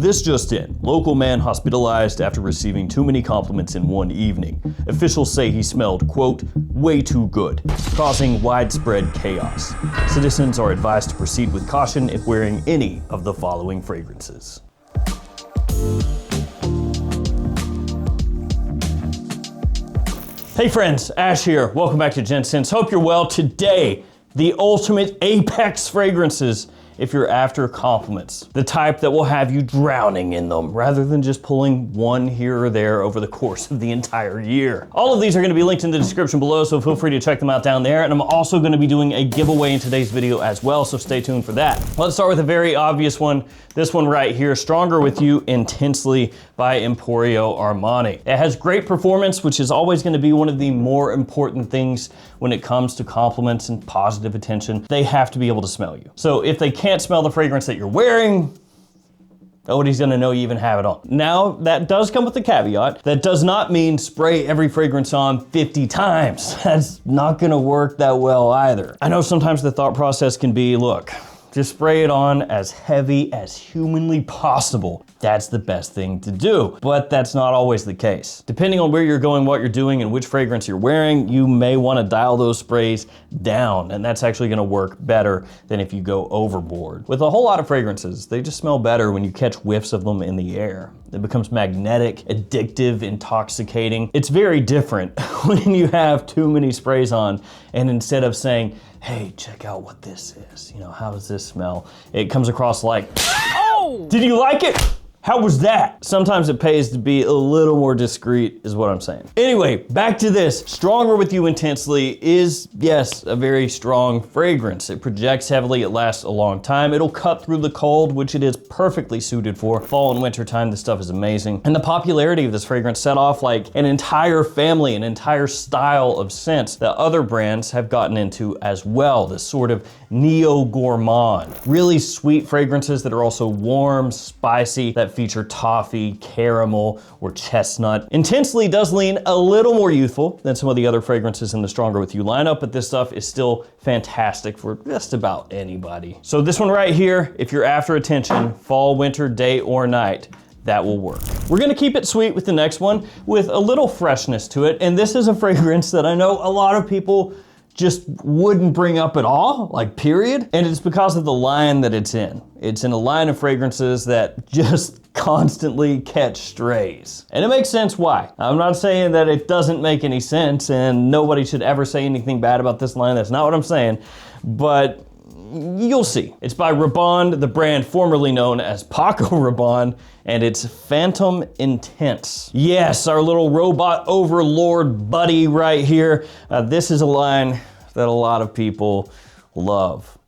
this just in. Local man hospitalized after receiving too many compliments in one evening. Officials say he smelled, quote, way too good, causing widespread chaos. Citizens are advised to proceed with caution if wearing any of the following fragrances. Hey friends, Ash here. Welcome back to Gents. Hope you're well. Today, the ultimate apex fragrances if you're after compliments. The type that will have you drowning in them rather than just pulling one here or there over the course of the entire year. All of these are gonna be linked in the description below, so feel free to check them out down there. And I'm also gonna be doing a giveaway in today's video as well, so stay tuned for that. Let's start with a very obvious one. This one right here, Stronger With You Intensely by Emporio Armani. It has great performance, which is always gonna be one of the more important things when it comes to compliments and positive attention. They have to be able to smell you. So if they can't smell the fragrance that you're wearing, nobody's gonna know you even have it on. Now, that does come with a caveat. That does not mean spray every fragrance on 50 times. That's not gonna work that well either. I know sometimes the thought process can be, look, just spray it on as heavy as humanly possible. That's the best thing to do, but that's not always the case. Depending on where you're going, what you're doing, and which fragrance you're wearing, you may wanna dial those sprays down, and that's actually gonna work better than if you go overboard. With a whole lot of fragrances, they just smell better when you catch whiffs of them in the air. It becomes magnetic, addictive, intoxicating. It's very different when you have too many sprays on, and instead of saying, hey, check out what this is. You know, how does this smell? It comes across like, oh! Did you like it? How was that? Sometimes it pays to be a little more discreet is what I'm saying. Anyway, back to this. Stronger With You Intensely is, yes, a very strong fragrance. It projects heavily, it lasts a long time. It'll cut through the cold, which it is perfectly suited for. Fall and winter time, this stuff is amazing. And the popularity of this fragrance set off like an entire family, an entire style of scents that other brands have gotten into as well. This sort of neo-gourmand. Really sweet fragrances that are also warm, spicy, that feature toffee, caramel, or chestnut. Intensely does lean a little more youthful than some of the other fragrances in the Stronger With You lineup, but this stuff is still fantastic for just about anybody. So this one right here, if you're after attention, fall, winter, day, or night, that will work. We're gonna keep it sweet with the next one with a little freshness to it, and this is a fragrance that I know a lot of people just wouldn't bring up at all, like period. And it's because of the line that it's in. It's in a line of fragrances that just constantly catch strays. And it makes sense why. I'm not saying that it doesn't make any sense and nobody should ever say anything bad about this line. That's not what I'm saying, but you'll see. It's by Rabanne, the brand formerly known as Paco Rabanne, and it's Phantom Intense. Yes, our little robot overlord buddy right here. This is a line that a lot of people love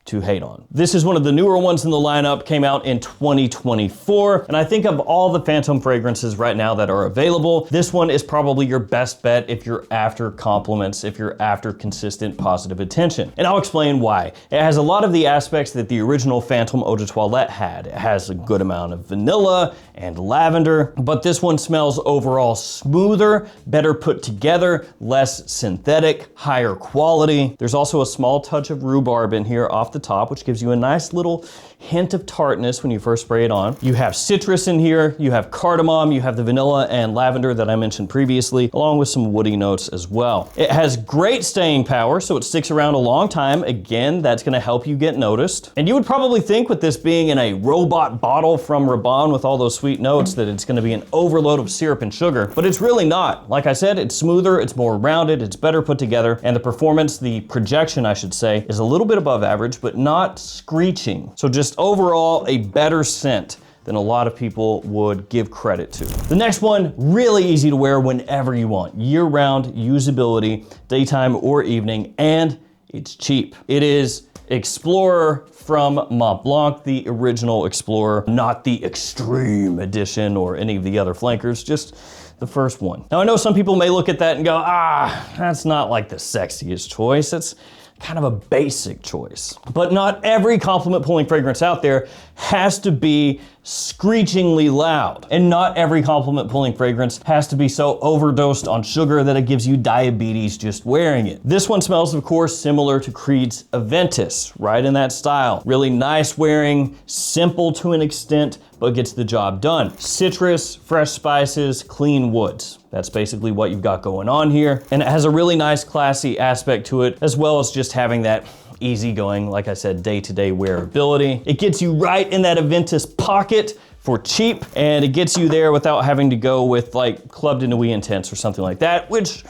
to hate on. This is one of the newer ones in the lineup, came out in 2024, and I think of all the Phantom fragrances right now that are available, this one is probably your best bet if you're after compliments, if you're after consistent positive attention. And I'll explain why. It has a lot of the aspects that the original Phantom Eau de Toilette had. It has a good amount of vanilla and lavender, but this one smells overall smoother, better put together, less synthetic, higher quality. There's also a small touch of rhubarb in here off the top, which gives you a nice little hint of tartness when you first spray it on. You have citrus in here, you have cardamom, you have the vanilla and lavender that I mentioned previously, along with some woody notes as well. It has great staying power, so it sticks around a long time. Again, that's gonna help you get noticed. And you would probably think with this being in a robot bottle from Rabanne with all those sweet notes that it's gonna be an overload of syrup and sugar, but it's really not. Like I said, it's smoother, it's more rounded, it's better put together, and the performance, the projection I should say, is a little bit above average, but not screeching. So just overall, a better scent than a lot of people would give credit to. The next one, really easy to wear whenever you want. Year-round usability, daytime or evening, and it's cheap. It is Explorer from Mont Blanc, the original Explorer, not the Extreme Edition or any of the other flankers, just the first one. Now I know some people may look at that and go, that's not like the sexiest choice. kind of a basic choice. But not every compliment pulling fragrance out there has to be screechingly loud. And not every compliment pulling fragrance has to be so overdosed on sugar that it gives you diabetes just wearing it. This one smells, of course, similar to Creed's Aventus, right in that style. Really nice wearing, simple to an extent, but gets the job done. Citrus, fresh spices, clean woods. That's basically what you've got going on here. And it has a really nice classy aspect to it, as well as just having that easygoing, like I said, day-to-day wearability. It gets you right in that Aventus pocket for cheap, and it gets you there without having to go with like Club de Nuit Intense or something like that, which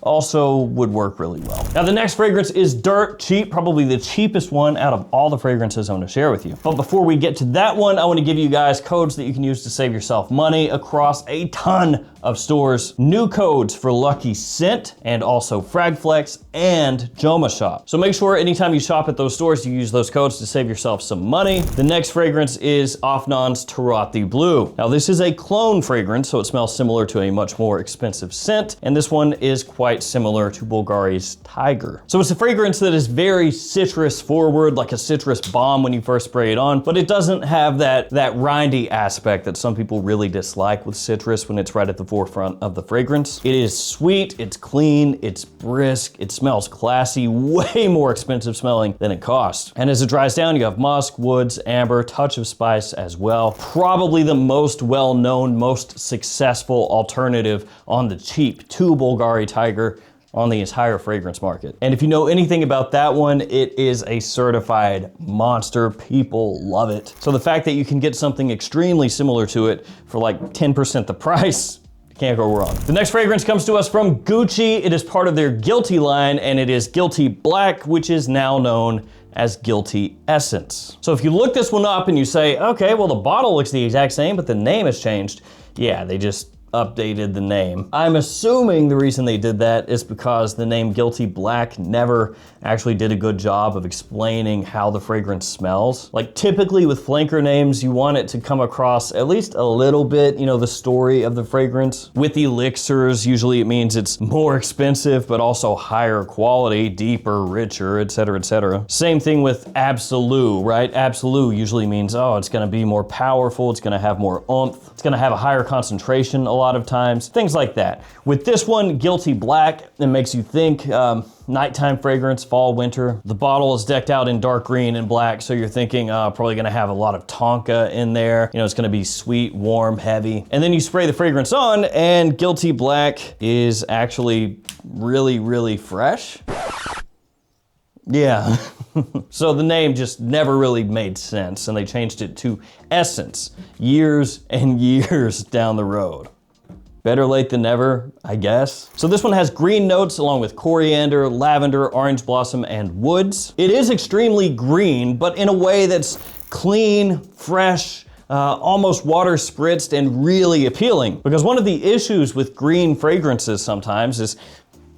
also would work really well. Now the next fragrance is dirt cheap, probably the cheapest one out of all the fragrances I'm gonna share with you. But before we get to that one, I wanna give you guys codes that you can use to save yourself money across a ton of stores. New codes for Lucky Scent and also Fragflex and Joma Shop. So make sure anytime you shop at those stores, you use those codes to save yourself some money. The next fragrance is Afnan's Tarati Blue. Now this is a clone fragrance, so it smells similar to a much more expensive scent, and this one is quite similar to Bulgari's Tiger. So it's a fragrance that is very citrus forward, like a citrus bomb when you first spray it on, but it doesn't have that rindy aspect that some people really dislike with citrus when it's right at the forefront of the fragrance. It is sweet, it's clean, it's brisk, it smells classy, way more expensive smelling than it costs. And as it dries down, you have musk, woods, amber, touch of spice as well. Probably the most well-known, most successful alternative on the cheap to Bulgari Tiger on the entire fragrance market. And if you know anything about that one, it is a certified monster. People love it. So the fact that you can get something extremely similar to it for like 10% the price, can't go wrong. The next fragrance comes to us from Gucci. It is part of their Guilty line, and it is Guilty Black, which is now known as Guilty Essence. So if you look this one up and you say, okay, well the bottle looks the exact same, but the name has changed. Yeah, they just updated the name. I'm assuming the reason they did that is because the name Guilty Black never actually did a good job of explaining how the fragrance smells. Like typically with flanker names, you want it to come across at least a little bit, you know, the story of the fragrance. With elixirs, usually it means it's more expensive, but also higher quality, deeper, richer, etc., etc. Same thing with Absolute, right? Absolute usually means, oh, it's gonna be more powerful, it's gonna have more oomph, it's gonna have a higher concentration a lot of times, things like that. With this one, Guilty Black, it makes you think nighttime fragrance, fall, winter. The bottle is decked out in dark green and black, so you're thinking probably gonna have a lot of tonka in there. You know, it's gonna be sweet, warm, heavy. And then you spray the fragrance on, and Guilty Black is actually really, really fresh. Yeah. So the name just never really made sense, and they changed it to Essence years and years down the road. Better late than never, I guess. So this one has green notes along with coriander, lavender, orange blossom, and woods. It is extremely green, but in a way that's clean, fresh, almost water spritzed, and really appealing. Because one of the issues with green fragrances sometimes is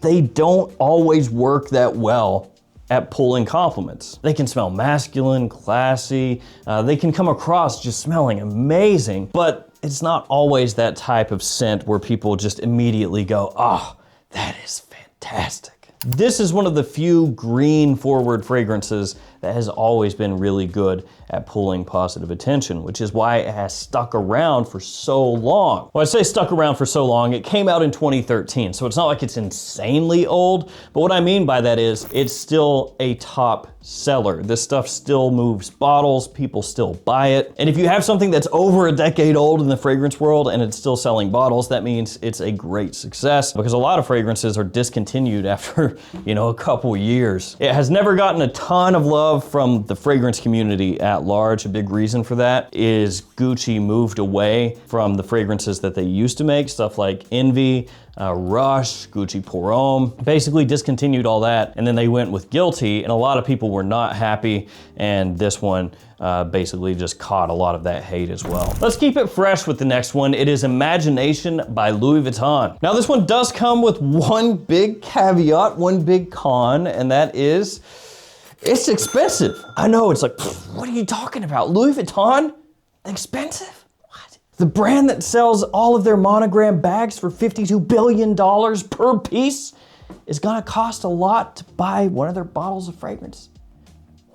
they don't always work that well at pulling compliments. They can smell masculine, classy, they can come across just smelling amazing, but it's not always that type of scent where people just immediately go, oh, that is fantastic. This is one of the few green forward fragrances that has always been really good at pulling positive attention, which is why it has stuck around for so long. Well, I say stuck around for so long, it came out in 2013, so it's not like it's insanely old, but what I mean by that is it's still a top seller. This stuff still moves bottles, people still buy it. And if you have something that's over a decade old in the fragrance world and it's still selling bottles, that means it's a great success, because a lot of fragrances are discontinued after, a couple years. It has never gotten a ton of love from the fragrance community at large. A big reason for that is Gucci moved away from the fragrances that they used to make, stuff like Envy, Rush, Gucci Pour Homme, basically discontinued all that, and then they went with Guilty, and a lot of people were not happy, and this one basically just caught a lot of that hate as well. Let's keep it fresh with the next one. It is Imagination by Louis Vuitton. Now this one does come with one big caveat, one big con, and that is it's expensive. I know, it's like, what are you talking about? Louis Vuitton? Expensive? The brand that sells all of their monogram bags for $52 billion per piece is gonna cost a lot to buy one of their bottles of fragrance.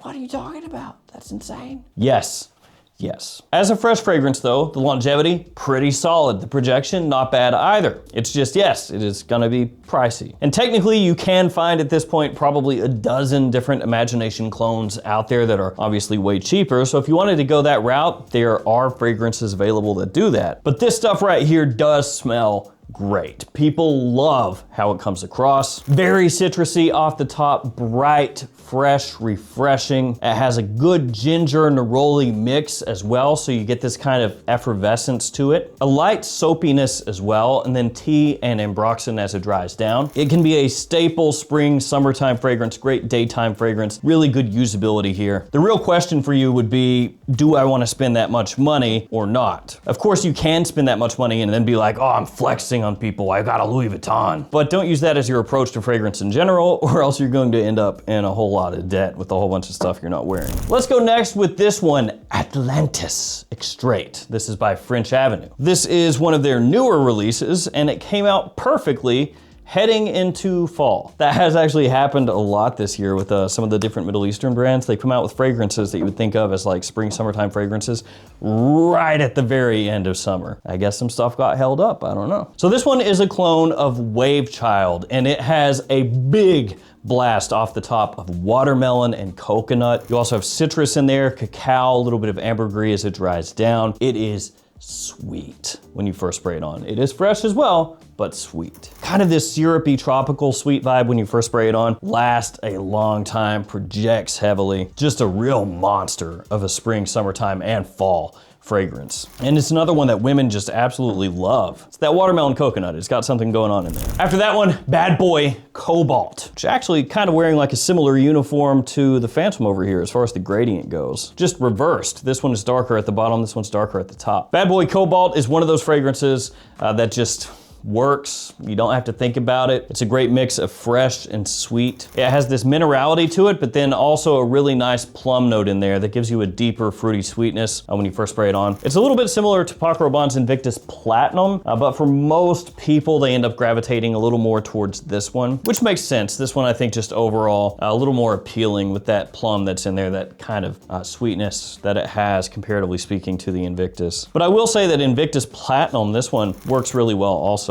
What are you talking about? That's insane. Yes. Yes. As a fresh fragrance though, the longevity, pretty solid. The projection, not bad either. It's just, yes, it is gonna be pricey. And technically you can find at this point probably a dozen different Imagination clones out there that are obviously way cheaper. So if you wanted to go that route, there are fragrances available that do that. But this stuff right here does smell great. People love how it comes across. Very citrusy off the top, bright, fresh, refreshing. It has a good ginger neroli mix as well, so you get this kind of effervescence to it. A light soapiness as well, and then tea and ambroxan as it dries down. It can be a staple spring, summertime fragrance, great daytime fragrance, really good usability here. The real question for you would be, do I want to spend that much money or not? Of course you can spend that much money and then be like, oh, I'm flexing on people, I got a Louis Vuitton. But don't use that as your approach to fragrance in general, or else you're going to end up in a whole lot of debt with a whole bunch of stuff you're not wearing. Let's go next with this one, Atlantis Extrait. This is by French Avenue. This is one of their newer releases, and it came out perfectly heading into fall. That has actually happened a lot this year with some of the different Middle Eastern brands. They come out with fragrances that you would think of as like spring, summertime fragrances right at the very end of summer. I guess some stuff got held up, I don't know. So this one is a clone of Wave Child, and it has a big blast off the top of watermelon and coconut. You also have citrus in there, cacao, a little bit of ambergris as it dries down. It is sweet when you first spray it on. It is fresh as well, but sweet. Kind of this syrupy, tropical sweet vibe when you first spray it on. Lasts a long time, projects heavily. Just a real monster of a spring, summertime, and fall fragrance. And it's another one that women just absolutely love. It's that watermelon coconut. It's got something going on in there. After that one, Bad Boy Cobalt, which actually kind of wearing like a similar uniform to the Phantom over here as far as the gradient goes. Just reversed. This one is darker at the bottom, this one's darker at the top. Bad Boy Cobalt is one of those fragrances that just works. You don't have to think about it. It's a great mix of fresh and sweet. It has this minerality to it, but then also a really nice plum note in there that gives you a deeper fruity sweetness when you first spray it on. It's a little bit similar to Paco Rabanne's Invictus Platinum, but for most people, they end up gravitating a little more towards this one, which makes sense. This one, I think, just overall a little more appealing with that plum that's in there, that kind of sweetness that it has, comparatively speaking, to the Invictus. But I will say that Invictus Platinum, this one, works really well also.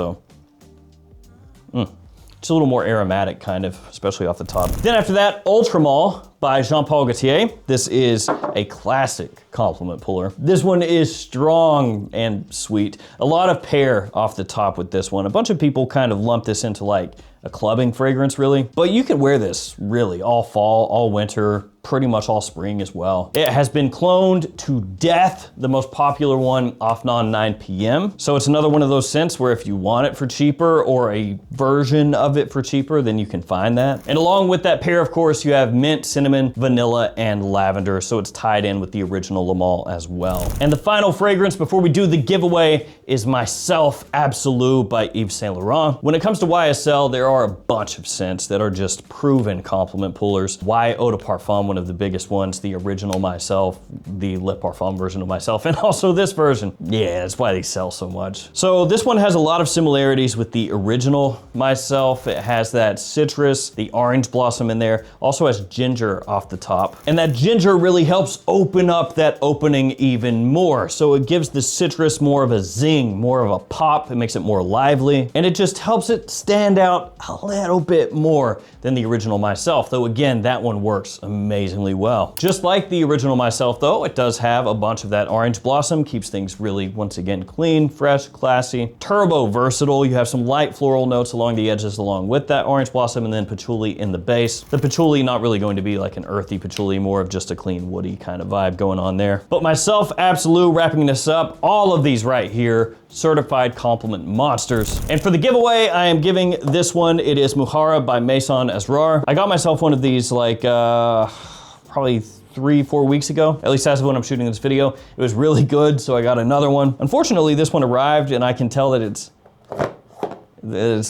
It's a little more aromatic, kind of, especially off the top. Then after that, Ultramall by Jean Paul Gaultier. This is a classic compliment puller. This one is strong and sweet. A lot of pear off the top with this one. A bunch of people kind of lump this into like a clubbing fragrance, really. But you can wear this really all fall, all winter, pretty much all spring as well. It has been cloned to death, the most popular one, Afnan 9 PM. So it's another one of those scents where if you want it for cheaper or a version of it for cheaper, then you can find that. And along with that pear, of course, you have mint, cinnamon, vanilla, and lavender. So it's tied in with the original Le Male as well. And the final fragrance before we do the giveaway is Myself Absolute by Yves Saint Laurent. When it comes to YSL, there are a bunch of scents that are just proven compliment pullers. Y Eau de Parfum, one of the biggest ones, the original Myself, the Le Parfum version of Myself, and also this version. Yeah, that's why they sell so much. So this one has a lot of similarities with the original Myself. It has that citrus, the orange blossom in there, also has ginger off the top. And that ginger really helps open up that opening even more. So it gives the citrus more of a zing, more of a pop. It makes it more lively, and it just helps it stand out a little bit more than the original Myself, though again, that one works amazingly well. Just like the original Myself though, it does have a bunch of that orange blossom, keeps things really, once again, clean, fresh, classy, turbo versatile. You have some light floral notes along the edges along with that orange blossom, and then patchouli in the base. The patchouli not really going to be like an earthy patchouli, more of just a clean woody kind of vibe going on there. But Myself Absolute, wrapping this up, all of these right here, certified compliment monsters. And for the giveaway, I am giving this one. It is Muhara by Maison Asrar. I got myself one of these like probably 3-4 weeks ago, at least as of when I'm shooting this video. It was really good, so I got another one. Unfortunately, this one arrived and I can tell that it's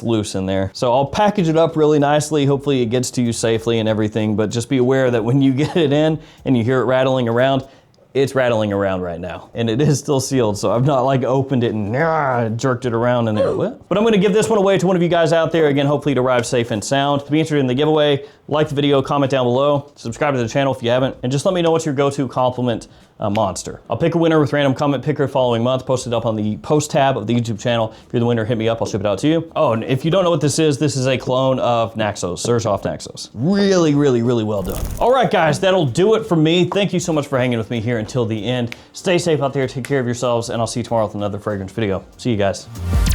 loose in there. So I'll package it up really nicely. Hopefully it gets to you safely and everything, but just be aware that when you get it in and you hear it rattling around, it's rattling around right now, and it is still sealed, so I've not like opened it and jerked it around in there. What? But I'm gonna give this one away to one of you guys out there. Again, hopefully it arrives safe and sound. To be interested in the giveaway, like the video, comment down below, subscribe to the channel if you haven't, and just let me know what's your go-to compliment monster. I'll pick a winner with random comment picker following month, post it up on the post tab of the YouTube channel. If you're the winner, hit me up, I'll ship it out to you. Oh, and if you don't know what this is a clone of Naxos, Surge-Off Naxos. Really, really, really well done. All right, guys, that'll do it for me. Thank you so much for hanging with me here until the end. Stay safe out there, take care of yourselves, and I'll see you tomorrow with another fragrance video. See you guys.